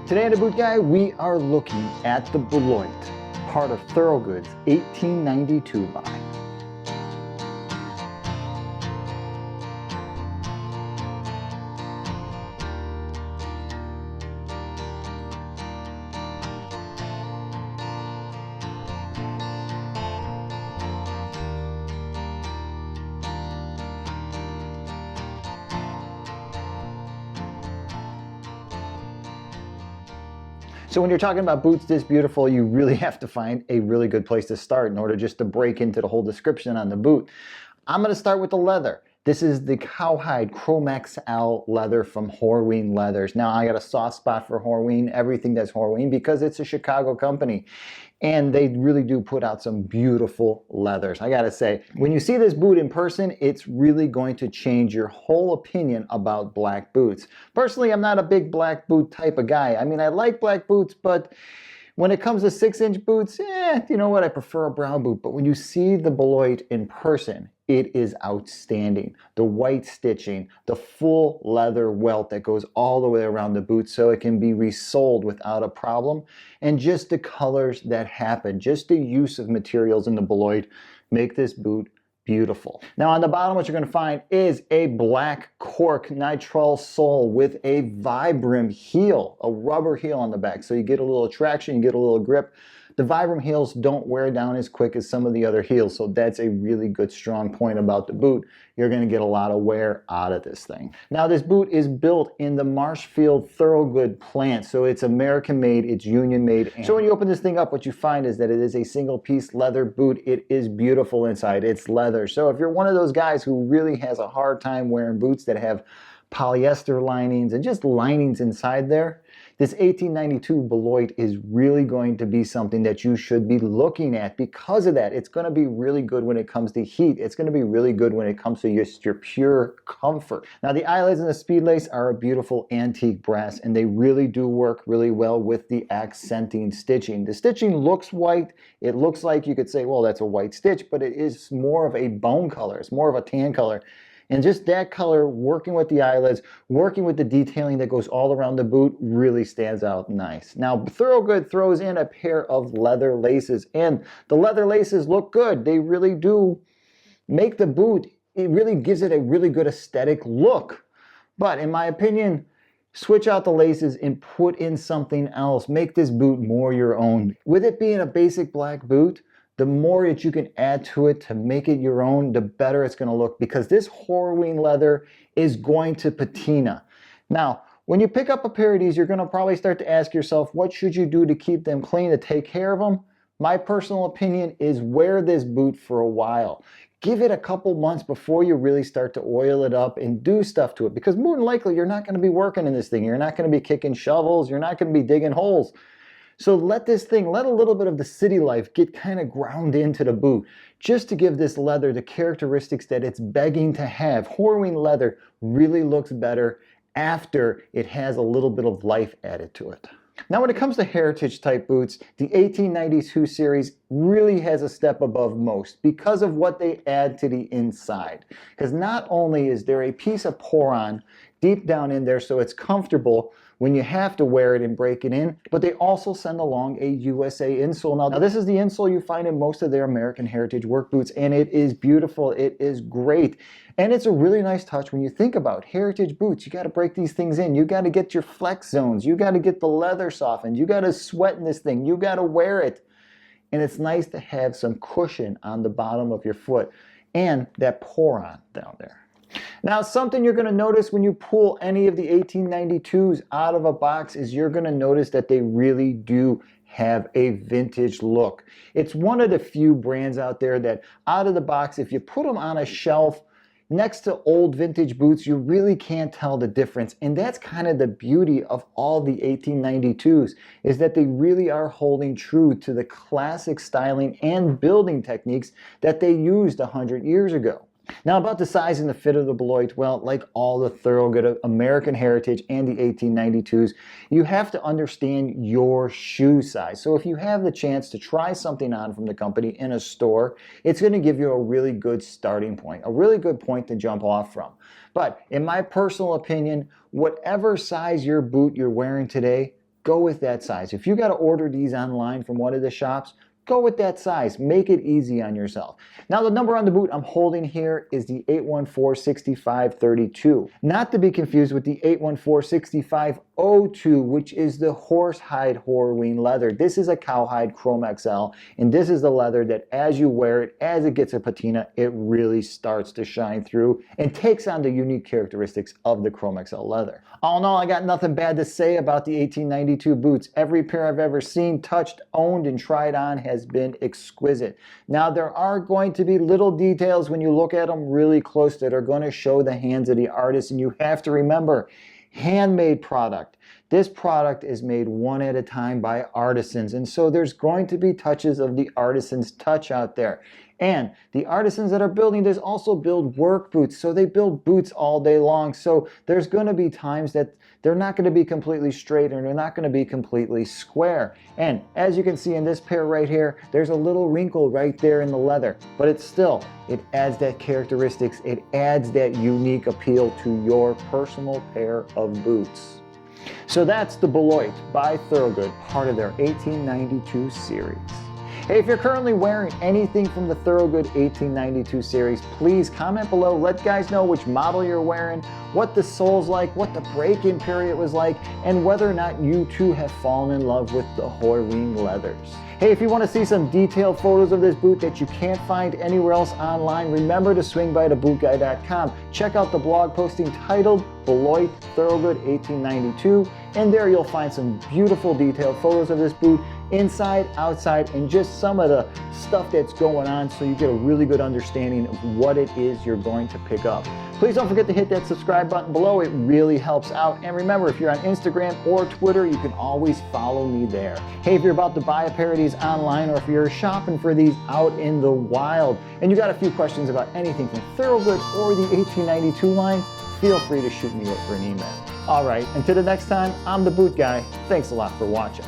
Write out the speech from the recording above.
Today on The Boot Guy, we are looking at the Beloit, part of Thorogood's 1892 line. So when you're talking about boots this beautiful, you really have to find a really good place to start in order just to break into the whole description on the boot. I'm going to start with the leather. This is the cowhide Chrome XL leather from Horween Leathers. Now I got a soft spot for Horween, everything that's Horween, because it's a Chicago company. And they really do put out some beautiful leathers. I gotta say, when you see this boot in person, it's really going to change your whole opinion about black boots. Personally, I'm not a big black boot type of guy. I mean, I like black boots, but when it comes to 6-inch boots, you know what? I prefer a brown boot. But when you see the Beloit in person, it is outstanding. The white stitching, the full leather welt that goes all the way around the boot so it can be resoled without a problem. And just the colors that happen, just the use of materials in the Beloit make this boot beautiful. Now on the bottom, what you're going to find is a black cork nitrile sole with a Vibram heel, a rubber heel on the back. So you get a little traction, you get a little grip. The Vibram heels don't wear down as quick as some of the other heels, so that's a really good strong point about the boot. You're going to get a lot of wear out of this thing. Now this boot is built in the Marshfield Thorogood plant, so it's American made, it's union made. So when you open this thing up, what you find is that it is a single piece leather boot. It is beautiful inside, it's leather. So if you're one of those guys who really has a hard time wearing boots that have polyester linings and just linings inside there, this 1892 Beloit is really going to be something that you should be looking at because of that. It's going to be really good when it comes to heat. It's going to be really good when it comes to just your pure comfort. Now the eyelets and the speed lace are a beautiful antique brass, and they really do work really well with the accenting stitching. The stitching looks white. It looks like you could say, well, that's a white stitch, but it is more of a bone color. It's more of a tan color. And just that color, working with the eyelets, working with the detailing that goes all around the boot, really stands out nice. Now, Thorogood throws in a pair of leather laces, and the leather laces look good. They really do make the boot, it really gives it a really good aesthetic look. But in my opinion, switch out the laces and put in something else. Make this boot more your own. With it being a basic black boot, the more that you can add to it to make it your own, the better it's going to look, because this Horween leather is going to patina. Now, when you pick up a pair of these, you're going to probably start to ask yourself, what should you do to keep them clean, to take care of them? My personal opinion is wear this boot for a while. Give it a couple months before you really start to oil it up and do stuff to it, because more than likely you're not going to be working in this thing. You're not going to be kicking shovels. You're not going to be digging holes. So let this thing, let a little bit of the city life get kind of ground into the boot, just to give this leather the characteristics that it's begging to have. Horween leather really looks better after it has a little bit of life added to it. Now when it comes to heritage type boots, the 1892 series really has a step above most because of what they add to the inside. Because not only is there a piece of pour-on deep down in there so it's comfortable when you have to wear it and break it in, but they also send along a USA insole. Now this is the insole you find in most of their American heritage work boots, and it is beautiful, it is great. And it's a really nice touch when you think about heritage boots. You gotta break these things in, you gotta get your flex zones, you gotta get the leather softened, you gotta sweat in this thing, you gotta wear it. And it's nice to have some cushion on the bottom of your foot and that pour-on down there. Now, something you're going to notice when you pull any of the 1892s out of a box is you're going to notice that they really do have a vintage look. It's one of the few brands out there that out of the box, if you put them on a shelf next to old vintage boots, you really can't tell the difference. And that's kind of the beauty of all the 1892s, is that they really are holding true to the classic styling and building techniques that they used 100 years ago. Now about the size and the fit of the Beloit, well, like all the Thorogood American Heritage and the 1892s, you have to understand your shoe size. So if you have the chance to try something on from the company in a store, it's going to give you a really good starting point, a really good point to jump off from. But in my personal opinion, whatever size your boot you're wearing today, go with that size. If you got to order these online from one of the shops, go with that size. Make it easy on yourself. Now the number on the boot I'm holding here is the 814-6532. Not to be confused with the 814-6502, which is the horsehide Horween leather. This is a cowhide Chrome XL, and this is the leather that as you wear it, as it gets a patina, it really starts to shine through and takes on the unique characteristics of the Chrome XL leather. All in all, I got nothing bad to say about the 1892 boots. Every pair I've ever seen, touched, owned, and tried on has been exquisite. Now there are going to be little details when you look at them really close that are going to show the hands of the artist, and you have to remember, handmade product. This product is made one at a time by artisans, and so there's going to be touches of the artisan's touch out there. And the artisans that are building this also build work boots, so they build boots all day long. So there's going to be times that they're not going to be completely straight and they're not going to be completely square. And as you can see in this pair right here, there's a little wrinkle right there in the leather, but it adds that characteristics, it adds that unique appeal to your personal pair of boots. So that's the Beloit by Thorogood, part of their 1892 series. Hey, if you're currently wearing anything from the Thorogood 1892 series, please comment below. Let guys know which model you're wearing, what the sole's like, what the break-in period was like, and whether or not you too have fallen in love with the Horween leathers. Hey, if you want to see some detailed photos of this boot that you can't find anywhere else online, remember to swing by to bootguy.com. Check out the blog posting titled Beloit Thorogood 1892, and there you'll find some beautiful detailed photos of this boot, inside, outside, and just some of the stuff that's going on so you get a really good understanding of what it is you're going to pick up. Please don't forget to hit that subscribe button below. It really helps out. And remember, if you're on Instagram or Twitter, you can always follow me there. Hey, if you're about to buy a pair of these online, or if you're shopping for these out in the wild, and you got a few questions about anything from Thorogood or the 1892 line, feel free to shoot me over an email. All right, until the next time, I'm the Boot Guy. Thanks a lot for watching.